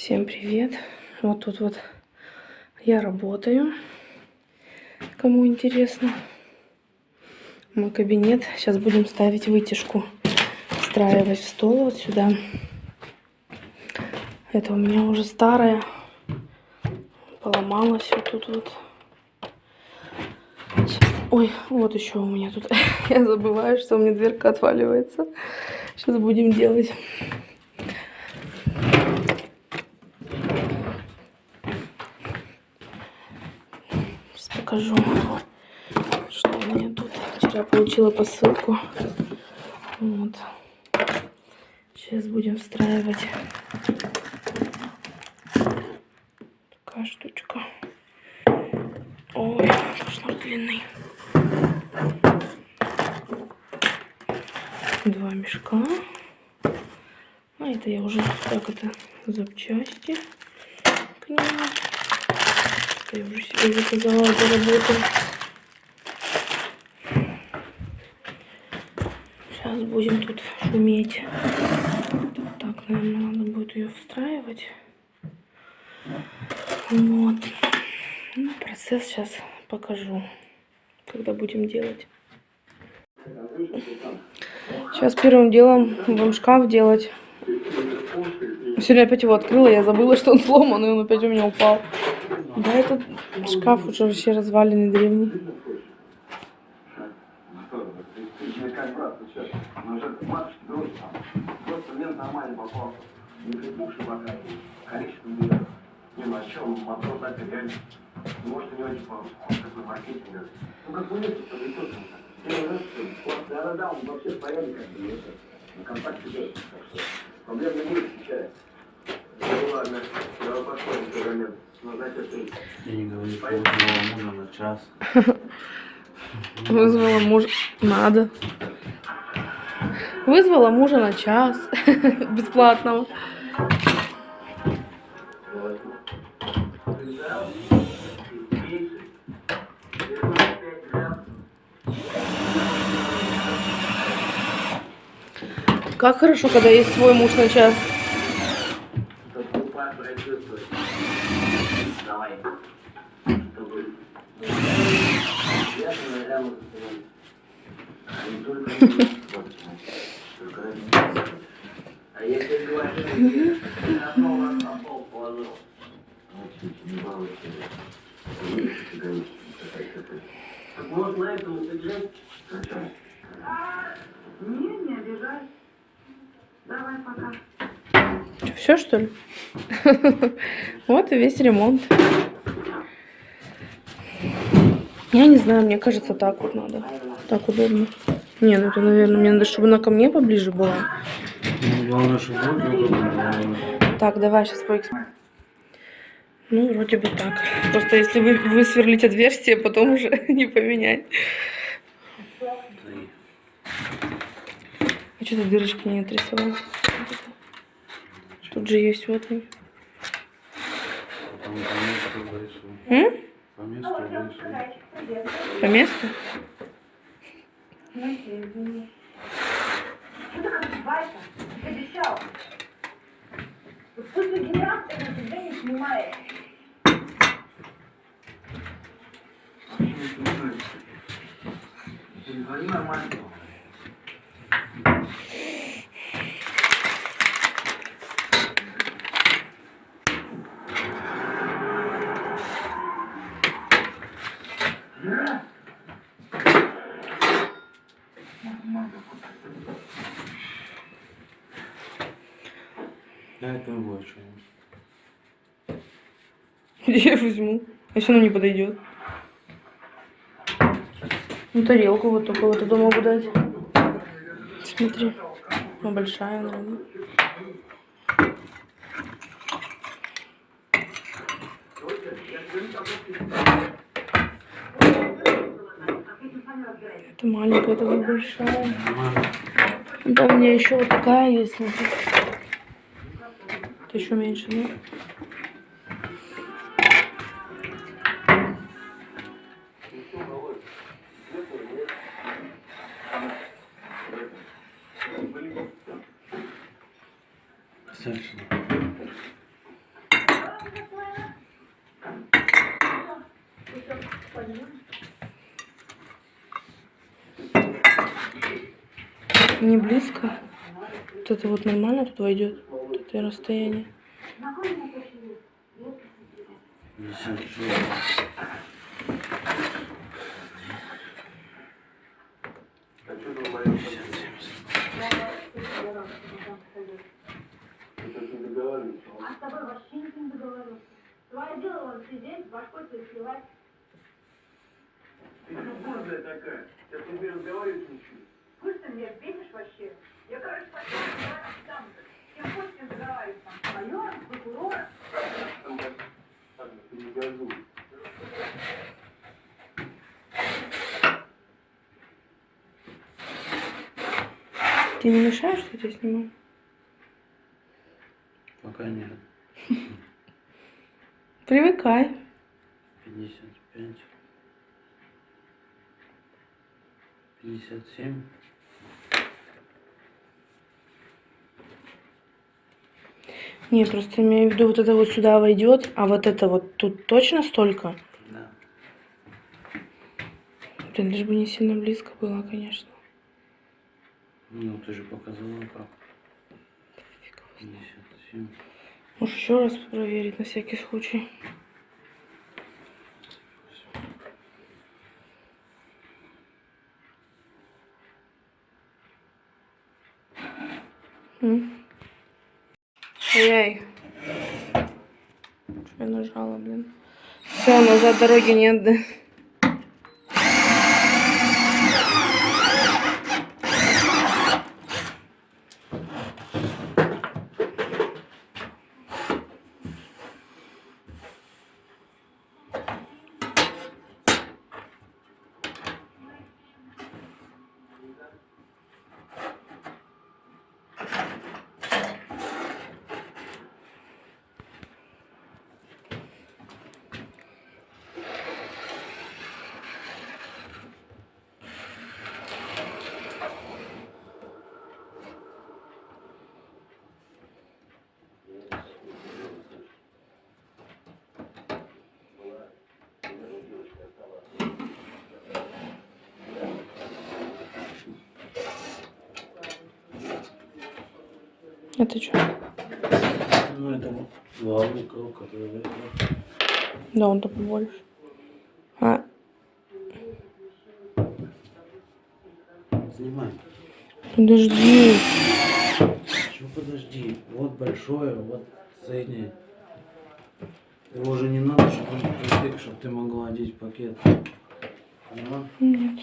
Всем привет! Вот тут вот я работаю, кому интересно. Мой кабинет. Сейчас будем ставить вытяжку, встраивать в стол вот сюда. Это у меня уже старая, поломалась вот тут вот. Сейчас. Ой, вот еще у меня тут. Я забываю, что у меня дверка отваливается. Сейчас будем делать. Покажу, что у меня тут. Вчера получила посылку. Вот. Сейчас будем встраивать. Такая штучка. Ой, шнур длинный. 2 мешка. А это я уже так это запчасти к нему. Я уже себе заказала за работу. Сейчас будем тут шуметь. Вот так, наверное, надо будет ее встраивать. Вот. Ну, процесс сейчас покажу, когда будем делать. Сейчас первым делом будем шкаф делать. Сегодня опять его открыла, я забыла, что он сломанный, он опять у меня упал. Да, этот шкаф уже вообще разваленный, древний. Я не говорю, что вызвала мужа на час. Вызвала мужа. Надо. Вызвала мужа на час. Бесплатного. Как хорошо, когда есть свой муж на час. Не обижай. Давай, пока. Все, что ли? Вот и весь ремонт. Я не знаю, мне кажется, так вот надо. Так удобно. Не, ну это, наверное, мне надо, чтобы она ко мне поближе была. Ну, главное, чтобы удобно. Так, давай сейчас поэкспериментируем. Ну, вроде бы так. Просто если вы высверлить отверстие, потом уже не поменять. А что ты дырочки не отрисовал? Тут же есть вот они. По месту вырисую. По месту? Что ты как Вайка? Ты обещал. Вот пусть генерал это тебя не снимает. Говори нормально. Дай другое что-нибудь. Где я возьму? А если оно не подойдет? Ну, тарелку вот только вот эту могу дать. Смотри. Она большая, наверное. Это маленькая, это вот большая. Да, у меня еще вот такая есть. Смотри. Это еще меньше, да? Саша. Не близко. Вот это вот нормально тут войдет. Вот это расстояние. 56. А с тобой вообще никто не договорился. Твое дело вон сидеть, башкой тебе сливать. Ты что гордая такая? Я с тобой разговаривать не учу. Слышь, ты меня бесишь вообще? Я, короче, пошла там. Кем хочешь, тем договаривайся. Там, майор, прокурор. Ты не газуй. Ты не мешаешь, что я тебя снимаю? Пока нет. Привыкай. 55. 57. Не, просто имею в виду, вот это вот сюда войдет, а вот это вот тут точно столько? Да. Блин, лишь бы не сильно близко было, конечно. Ну, ты же показала как. 57. Можешь еще раз проверить на всякий случай. Эй. Что я нажала, блин? Все, назад дороги нет, да? Это что? Ну, это вот лаврика, которая... Да, он-то побольше. А, Снимай. подожди. Чего подожди? Вот большое, вот среднее. Его уже не надо, чтобы он притык, чтобы ты могла одеть пакет. Поняла? Нет.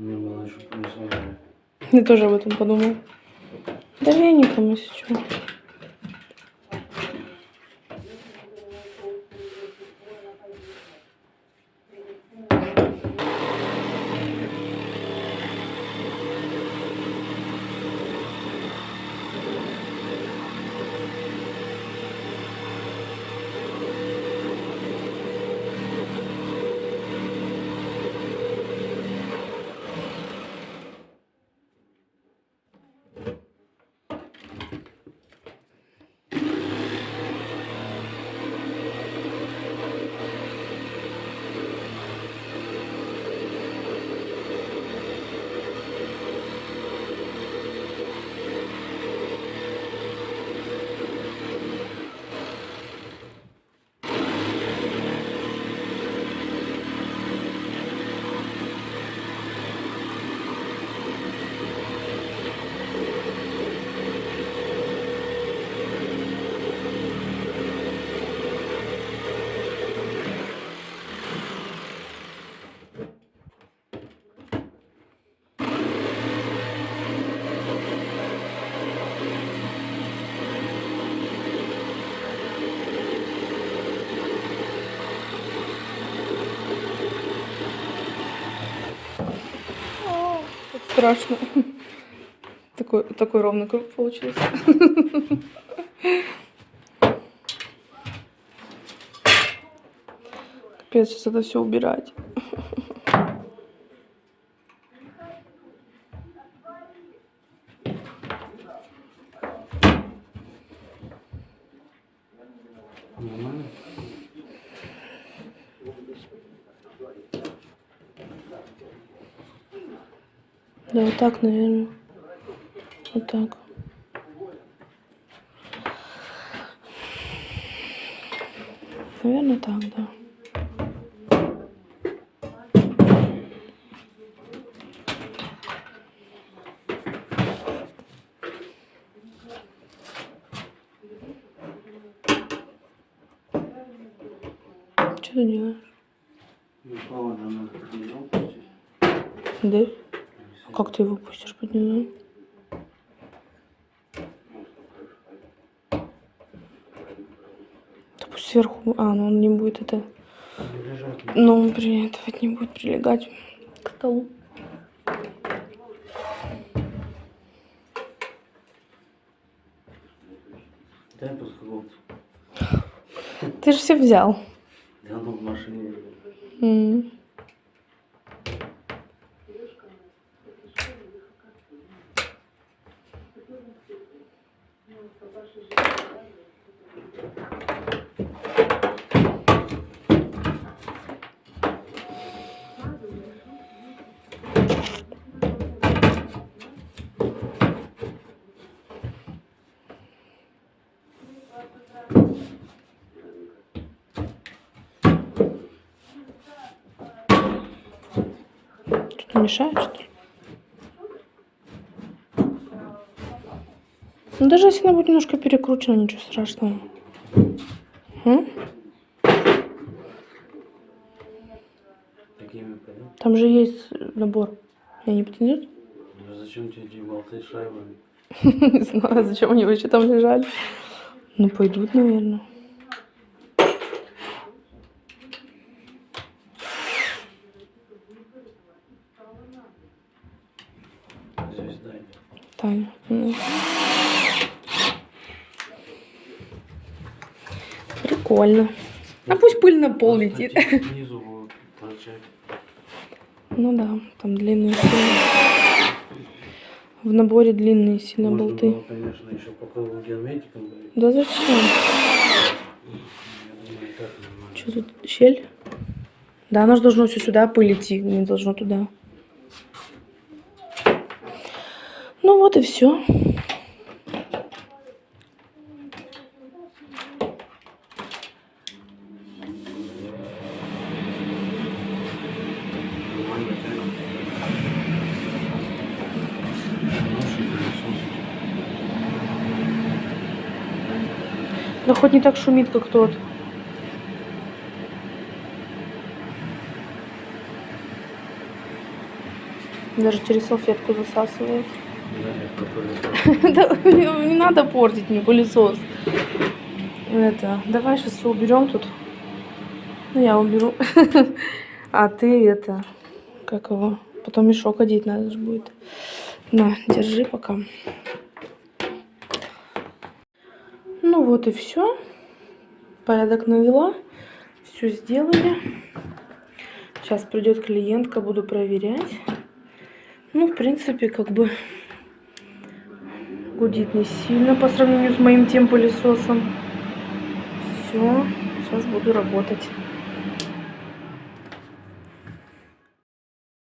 Мне было еще плюсовое. Я тоже об этом подумал. Да веником, если что. страшно. Такой ровный круг получился. Капец, сейчас это все убирать. Нормально? Да, вот так, наверное. Вот так. Наверное, так, да. Что ты делаешь? Ну, холодно, надо поднизал пустить. Да? А как ты его пустишь под низом? Да пусть сверху... А, ну он не будет это... Не лежать. Ну, он при этого не будет прилегать к столу. Дай плоскогубцы. Ты же все взял. Да ну в машине. М. Что-то мешает, что ли? Ну, даже если она будет немножко перекручена, ничего страшного. М? Такими пойдем. Там же есть набор. Я не подойдет? Ну зачем тебе эти болты с шайбами? Не знаю, зачем они вообще там лежали. Ну, пойдут, наверное. Здесь дай. Таня. Ну. Прикольно. А пусть пыль на пол летит. Снизу будут торчать. Ну да, там длинные сильно. В наборе длинные сильно Можно болты. было, конечно, еще по кругу герметиком говорить. Да зачем? Я думаю, и так нормально. Что тут, щель? Да, оно же должно все сюда пыль идти, не должно туда. Ну вот и все. Нормально тянет. Хороший пылесос. Да хоть не так шумит, как тот. Даже через салфетку засасывает. Да, не надо портить мне пылесос. Это, давай сейчас все уберем тут. Ну, я уберу. А ты это, как его, потом мешок одеть надо же будет. На, держи пока. Ну вот и все. Порядок навела. Все сделали. Сейчас придет клиентка, буду проверять. Ну, в принципе, как бы гудит не сильно по сравнению с моим тем пылесосом. Все, сейчас буду работать.